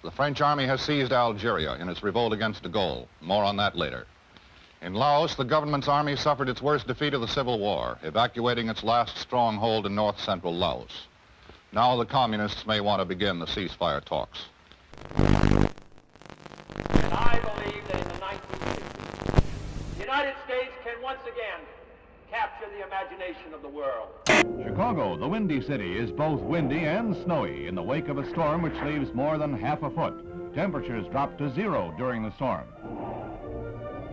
The French army has seized Algeria in its revolt against de Gaulle. More on that later. In Laos, the government's army suffered its worst defeat of the Civil War, evacuating its last stronghold in north-central Laos. Now the communists may want to begin the ceasefire talks. And I believe that in the 1950s, the United States can once again capture the imagination of the world. Chicago, the Windy City, is both windy and snowy in the wake of a storm which leaves more than half a foot. Temperatures drop to 0 during the storm.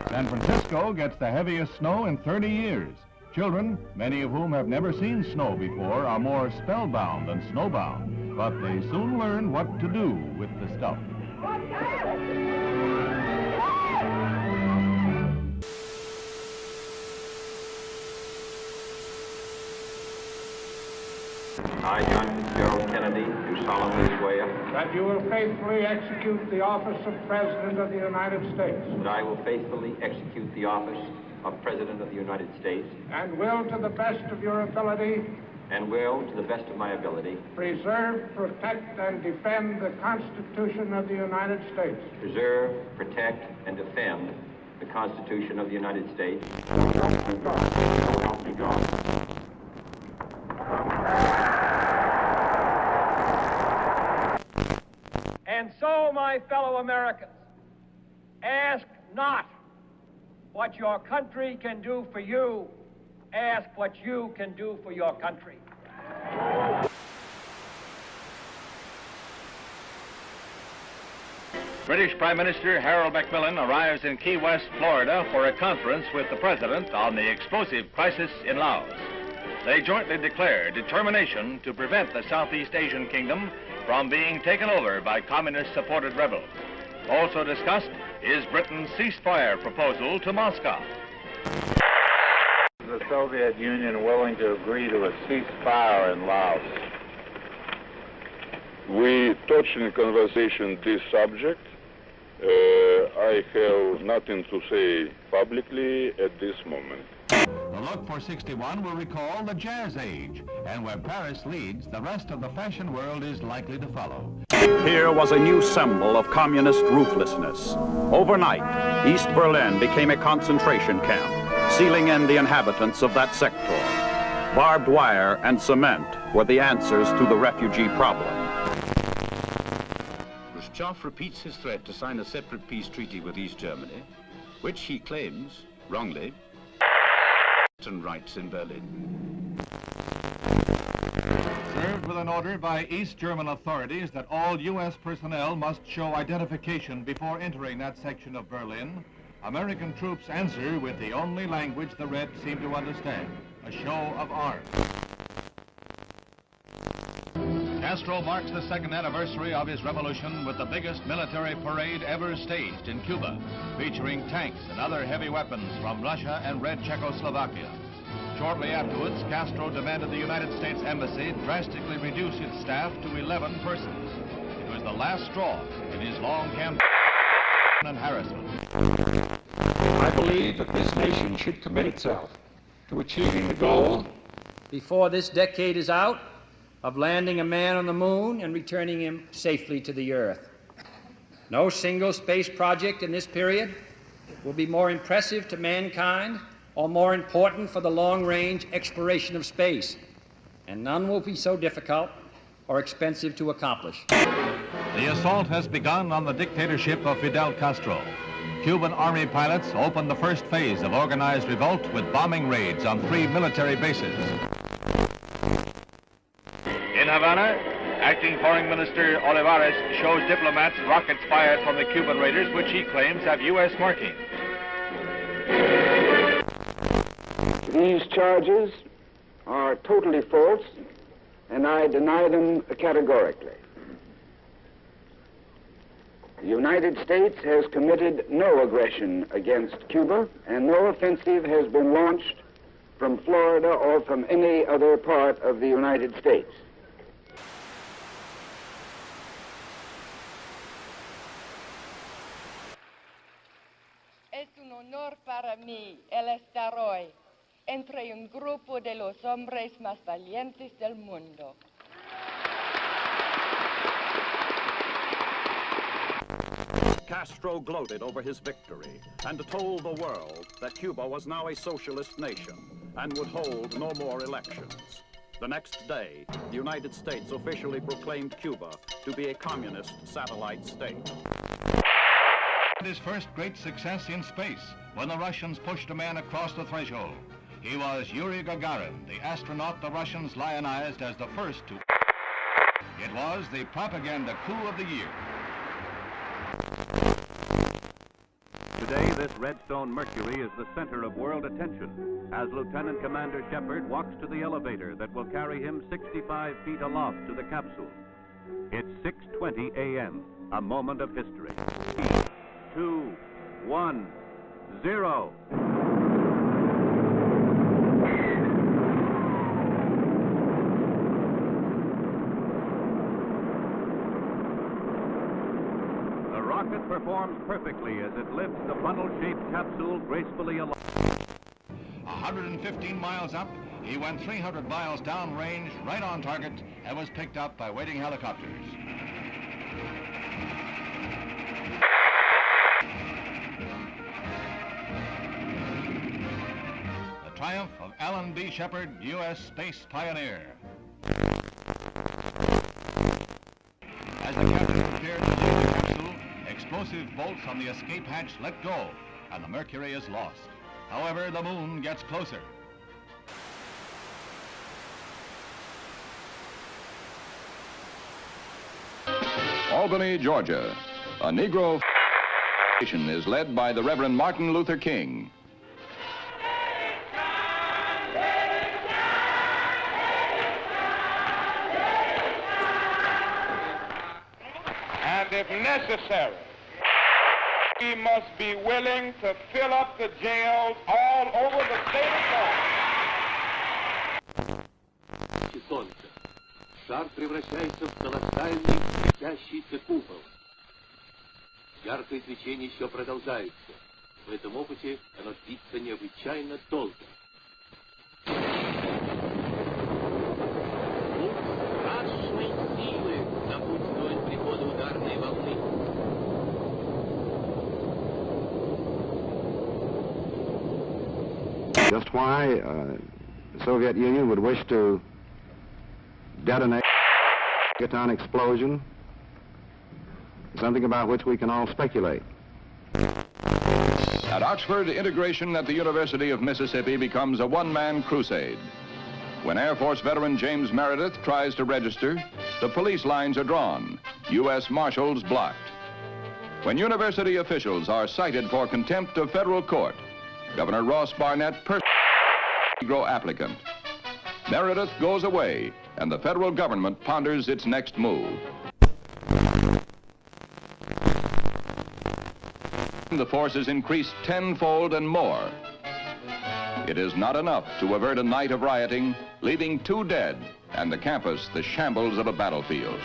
San Francisco gets the heaviest snow in 30 years. Children, many of whom have never seen snow before, are more spellbound than snowbound, but they soon learn what to do with the stuff. I, John Fitzgerald Kennedy, do solemnly swear that you will faithfully execute the office of President of the United States. that I will faithfully execute the office of President of the United States And will, to the best of your ability, and will, to the best of my ability, preserve, protect, and defend the Constitution of the United States. preserve, protect, and defend the Constitution of the United States. So help me God. And so, my fellow Americans, ask not what your country can do for you, ask what you can do for your country. British Prime Minister Harold Macmillan arrives in Key West, Florida for a conference with the President on the explosive crisis in Laos. They jointly declare determination to prevent the Southeast Asian kingdom from being taken over by communist-supported rebels. Also discussed is Britain's ceasefire proposal to Moscow. Is the Soviet Union willing to agree to a ceasefire in Laos? We touched in conversation this subject. I have nothing to say publicly at this moment. The look for 61 will recall the Jazz Age, and where Paris leads, the rest of the fashion world is likely to follow. Here was a new symbol of communist ruthlessness. Overnight, East Berlin became a concentration camp, sealing in the inhabitants of that sector. Barbed wire and cement were the answers to the refugee problem. Khrushchev repeats his threat to sign a separate peace treaty with East Germany, which he claims, wrongly, rights in Berlin. Served with an order by East German authorities that all U.S. personnel must show identification before entering that section of Berlin, American troops answer with the only language the Reds seem to understand, a show of arms. Castro marks the second anniversary of his revolution with the biggest military parade ever staged in Cuba, featuring tanks and other heavy weapons from Russia and Red Czechoslovakia. Shortly afterwards, Castro demanded the United States Embassy drastically reduce its staff to 11 persons. It was the last straw in his long campaign and harassment. I believe that this nation should commit itself to achieving the goal before this decade is out of landing a man on the moon and returning him safely to the Earth. No single space project in this period will be more impressive to mankind or more important for the long-range exploration of space, and none will be so difficult or expensive to accomplish. The assault has begun on the dictatorship of Fidel Castro. Cuban Army pilots opened the first phase of organized revolt with bombing raids on 3 military bases. In Havana, Acting Foreign Minister Olivares shows diplomats rockets fired from the Cuban raiders, which he claims have U.S. marking. These charges are totally false, and I deny them categorically. The United States has committed no aggression against Cuba, and no offensive has been launched from Florida or from any other part of the United States. Es un honor para mí el estar hoy entre un grupo de los hombres más valientes del mundo. Castro gloated over his victory and told the world that Cuba was now a socialist nation and would hold no more elections. The next day, the United States officially proclaimed Cuba to be a communist satellite state. His first great success in space when the Russians pushed a man across the threshold. He was Yuri Gagarin, the astronaut the Russians lionized as the first to. It was the propaganda coup of the year. Today, this Redstone Mercury is the center of world attention as Lieutenant Commander Shepard walks to the elevator that will carry him 65 feet aloft to the capsule. It's 6:20 a.m., a moment of history. 3, 2, 1, 0. The rocket performs perfectly as it lifts the funnel-shaped capsule gracefully along. 115 miles up, he went 300 miles downrange, right on target, and was picked up by waiting helicopters. The triumph of Alan B. Shepard, U.S. space pioneer. As the captain prepared to leave the capsule, explosive bolts on the escape hatch let go, and the Mercury is lost. However, the moon gets closer. Albany, Georgia. A Negro nation is led by the Reverend Martin Luther King. And if necessary, we must be willing to fill up the jails all over the state of Georgia. Солнце. Шар превращается в колоссальный светящийся купол. Яркое свечение еще продолжается. В этом опыте оно длится необычайно долго. Страшной силы напутствует приходу ударной волны. Just why the Soviet Union would wish to detonate a megaton explosion, something about which we can all speculate. At Oxford, integration at the University of Mississippi becomes a one-man crusade. When Air Force veteran James Meredith tries to register, the police lines are drawn, U.S. Marshals blocked. When university officials are cited for contempt of federal court, Governor Ross Barnett persecutes the Negro applicant. Meredith goes away, and the federal government ponders its next move. The forces increased tenfold and more. It is not enough to avert a night of rioting, leaving 2 dead, and the campus the shambles of a battlefield.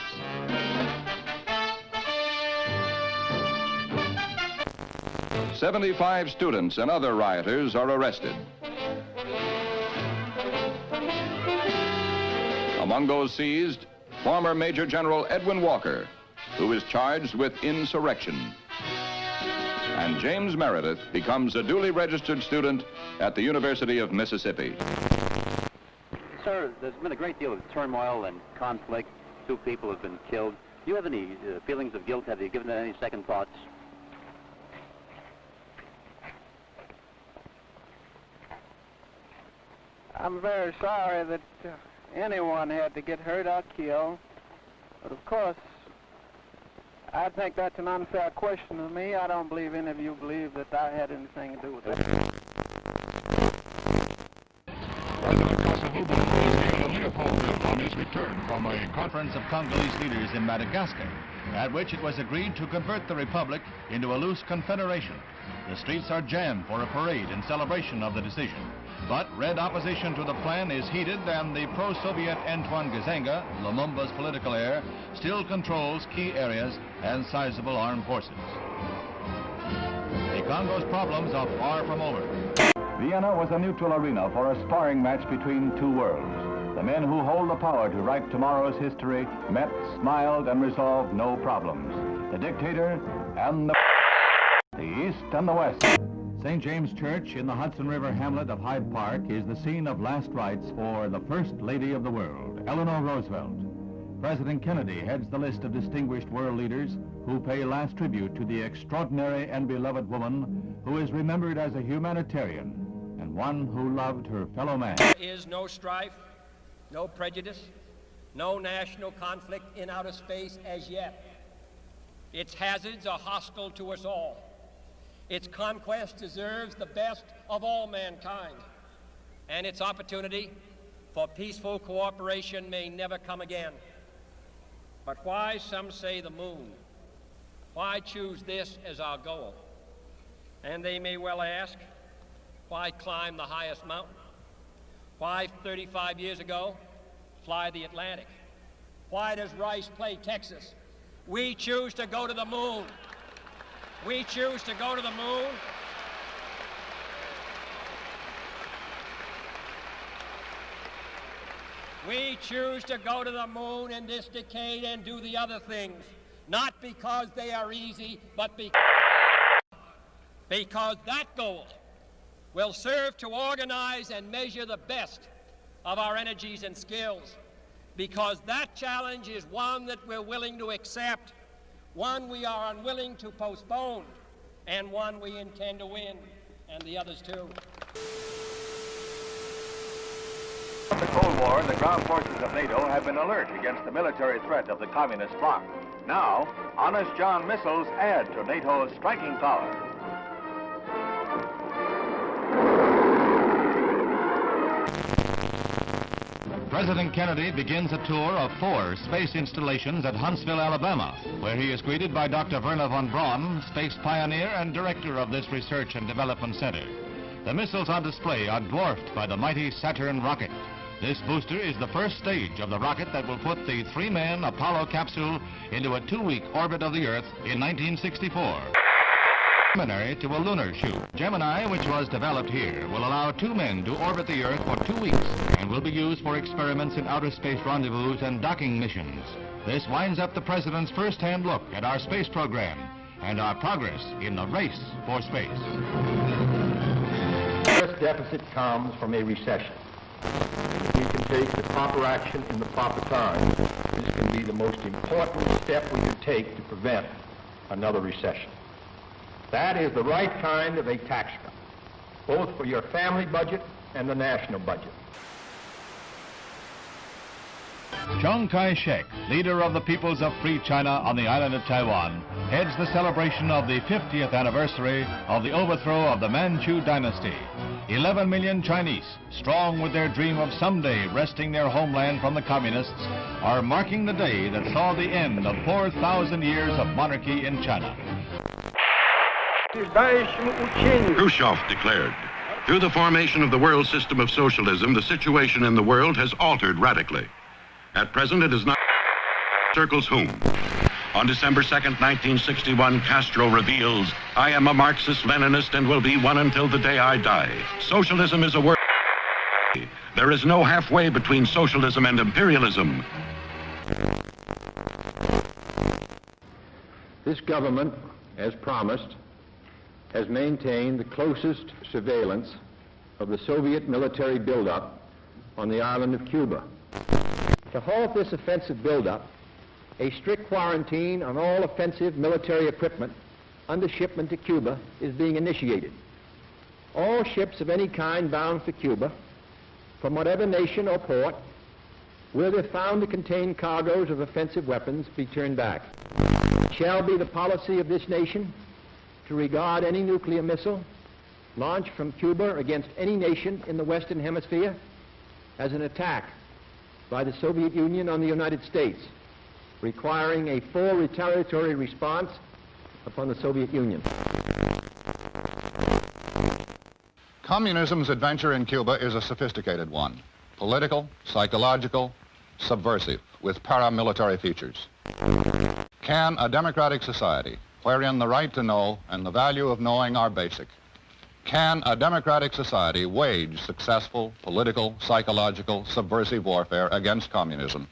"75 students and other rioters are arrested. Among those seized, former Major General Edwin Walker, who is charged with insurrection. And James Meredith becomes a duly registered student at the University of Mississippi." Sir, there's been a great deal of turmoil and conflict. 2 people have been killed. Do you have any feelings of guilt? Have you given it any second thoughts? I'm very sorry that anyone had to get hurt or killed. But of course, I think that's an unfair question to me. I don't believe any of you believe that I had anything to do with it. President Kasavubu is given a Leopold bill on his return from a conference of Congolese leaders in Madagascar, at which it was agreed to convert the republic into a loose confederation. The streets are jammed for a parade in celebration of the decision. But red opposition to the plan is heated, and the pro-Soviet Antoine Gazanga, Lumumba's political heir, still controls key areas and sizable armed forces. The Congo's problems are far from over. Vienna was a neutral arena for a sparring match between 2 worlds. The men who hold the power to write tomorrow's history met, smiled, and resolved no problems. The dictator and the the east and the west. St. James Church in the Hudson River hamlet of Hyde Park is the scene of last rites for the First Lady of the World, Eleanor Roosevelt. President Kennedy heads the list of distinguished world leaders who pay last tribute to the extraordinary and beloved woman who is remembered as a humanitarian and one who loved her fellow man. There is no strife, no prejudice, no national conflict in outer space as yet. Its hazards are hostile to us all. Its conquest deserves the best of all mankind, and its opportunity for peaceful cooperation may never come again. But why, some say, the moon? Why choose this as our goal? And they may well ask, why climb the highest mountain? Why, 35 years ago, fly the Atlantic? Why does Rice play Texas? We choose to go to the moon. We choose to go to the moon. We choose to go to the moon in this decade and do the other things, not because they are easy, but because that goal will serve to organize and measure the best of our energies and skills, because that challenge is one that we're willing to accept, one we are unwilling to postpone, and one we intend to win, and the others too. From the Cold War, the ground forces of NATO have been alert against the military threat of the communist bloc. Now, Honest John missiles add to NATO's striking power. President Kennedy begins a tour of 4 space installations at Huntsville, Alabama, where he is greeted by Dr. Werner von Braun, space pioneer and director of this research and development center. The missiles on display are dwarfed by the mighty Saturn rocket. This booster is the first stage of the rocket that will put the 3-man Apollo capsule into a 2-week orbit of the Earth in 1964. Preliminary to a lunar shoot. Gemini, which was developed here, will allow 2 men to orbit the Earth for 2 weeks and will be used for experiments in outer space rendezvous and docking missions. This winds up the President's first-hand look at our space program and our progress in the race for space. The first deficit comes from a recession. If we can take the proper action in the proper time, this can be the most important step we can take to prevent another recession. That is the right kind of a tax cut, both for your family budget and the national budget. Chiang Kai-shek, leader of the peoples of Free China on the island of Taiwan, heads the celebration of the 50th anniversary of the overthrow of the Manchu dynasty. 11 million Chinese, strong with their dream of someday wresting their homeland from the communists, are marking the day that saw the end of 4,000 years of monarchy in China. Khrushchev declared, through the formation of the world system of socialism, the situation in the world has altered radically. At present, it is not circles whom. On December 2nd, 1961, Castro reveals, I am a Marxist-Leninist and will be one until the day I die. Socialism is a word. There is no halfway between socialism and imperialism. This government, as promised, has maintained the closest surveillance of the Soviet military buildup on the island of Cuba. To halt this offensive buildup, a strict quarantine on all offensive military equipment under shipment to Cuba is being initiated. All ships of any kind bound for Cuba, from whatever nation or port, where they're found to contain cargoes of offensive weapons, be turned back. It shall be the policy of this nation to regard any nuclear missile launched from Cuba against any nation in the Western Hemisphere as an attack by the Soviet Union on the United States, requiring a full retaliatory response upon the Soviet Union. Communism's adventure in Cuba is a sophisticated one. Political, psychological, subversive, with paramilitary features. Can a democratic society, wherein the right to know and the value of knowing are basic, can a democratic society wage successful political, psychological, subversive warfare against communism?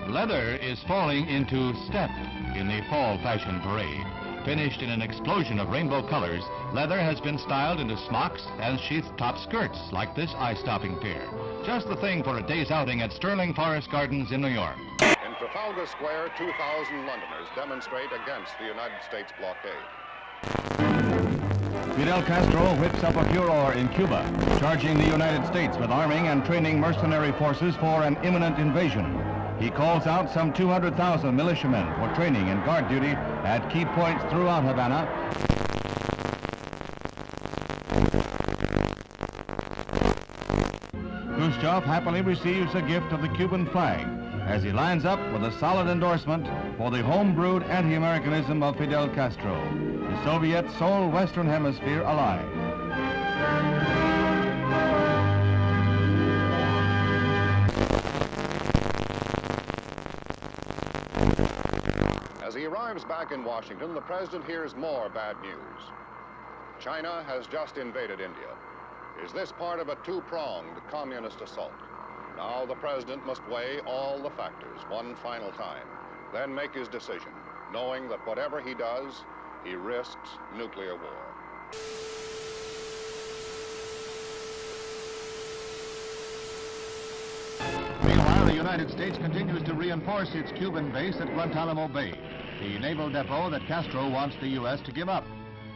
Leather is falling into step in the fall fashion parade. Finished in an explosion of rainbow colors, leather has been styled into smocks and sheath-top skirts like this eye-stopping pair. Just the thing for a day's outing at Sterling Forest Gardens in New York. In Trafalgar Square, 2,000 Londoners demonstrate against the United States blockade. Fidel Castro whips up a furor in Cuba, charging the United States with arming and training mercenary forces for an imminent invasion. He calls out some 200,000 militiamen for training and guard duty at key points throughout Havana. Khrushchev happily receives a gift of the Cuban flag as he lines up with a solid endorsement for the home-brewed anti-Americanism of Fidel Castro, the Soviet sole Western Hemisphere ally. As he arrives back in Washington, the president hears more bad news. China has just invaded India. Is this part of a two-pronged communist assault? Now the president must weigh all the factors one final time, then make his decision, knowing that whatever he does, he risks nuclear war. Meanwhile, the United States continues to reinforce its Cuban base at Guantanamo Bay, the naval depot that Castro wants the U.S. to give up.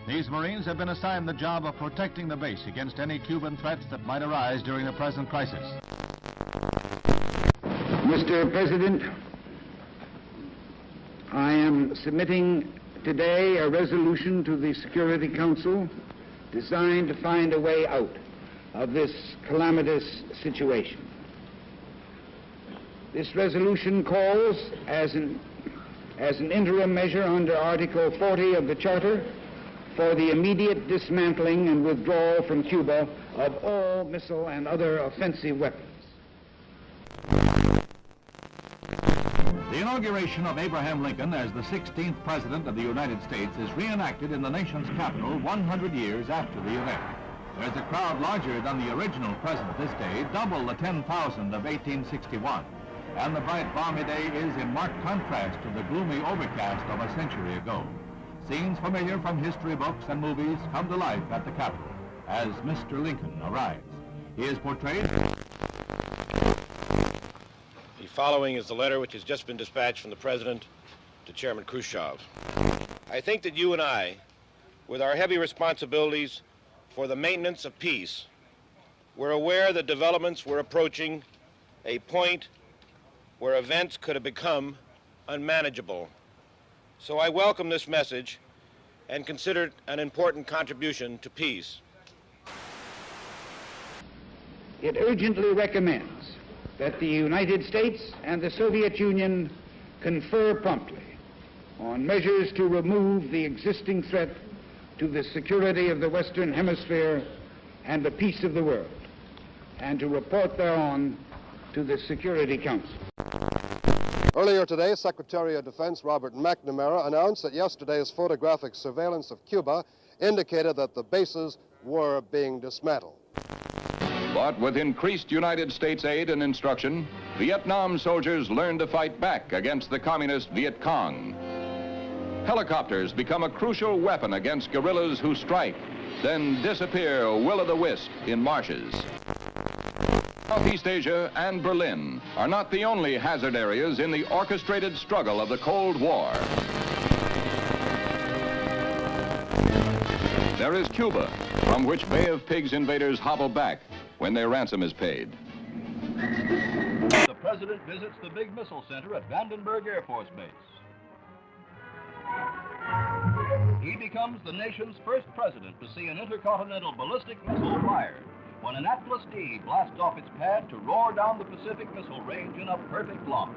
These Marines have been assigned the job of protecting the base against any Cuban threats that might arise during the present crisis. Mr. President, I am submitting today a resolution to the Security Council designed to find a way out of this calamitous situation. This resolution calls, as an interim measure under Article 40 of the Charter, for the immediate dismantling and withdrawal from Cuba of all missile and other offensive weapons. The inauguration of Abraham Lincoln as the 16th President of the United States is reenacted in the nation's capital 100 years after the event. There's a crowd larger than the original President this day, double the 10,000 of 1861. And the bright, balmy day is in marked contrast to the gloomy overcast of a century ago. Scenes familiar from history books and movies come to life at the Capitol as Mr. Lincoln arrives. He is portrayed. The following is the letter which has just been dispatched from the President to Chairman Khrushchev. I think that you and I, with our heavy responsibilities for the maintenance of peace, were aware that developments were approaching a point where events could have become unmanageable. So I welcome this message and consider it an important contribution to peace. It urgently recommends that the United States and the Soviet Union confer promptly on measures to remove the existing threat to the security of the Western Hemisphere and the peace of the world, and to report thereon to the Security Council. Earlier today, Secretary of Defense Robert McNamara announced that yesterday's photographic surveillance of Cuba indicated that the bases were being dismantled. But with increased United States aid and instruction, Vietnam soldiers learned to fight back against the communist Viet Cong. Helicopters become a crucial weapon against guerrillas who strike, then disappear will-o'-the-wisp in marshes. Southeast Asia and Berlin are not the only hazard areas in the orchestrated struggle of the Cold War. There is Cuba, from which Bay of Pigs invaders hobble back when their ransom is paid. The President visits the big missile center at Vandenberg Air Force Base. He becomes the nation's first president to see an intercontinental ballistic missile fired when an Atlas D blasts off its pad to roar down the Pacific Missile Range in a perfect launch.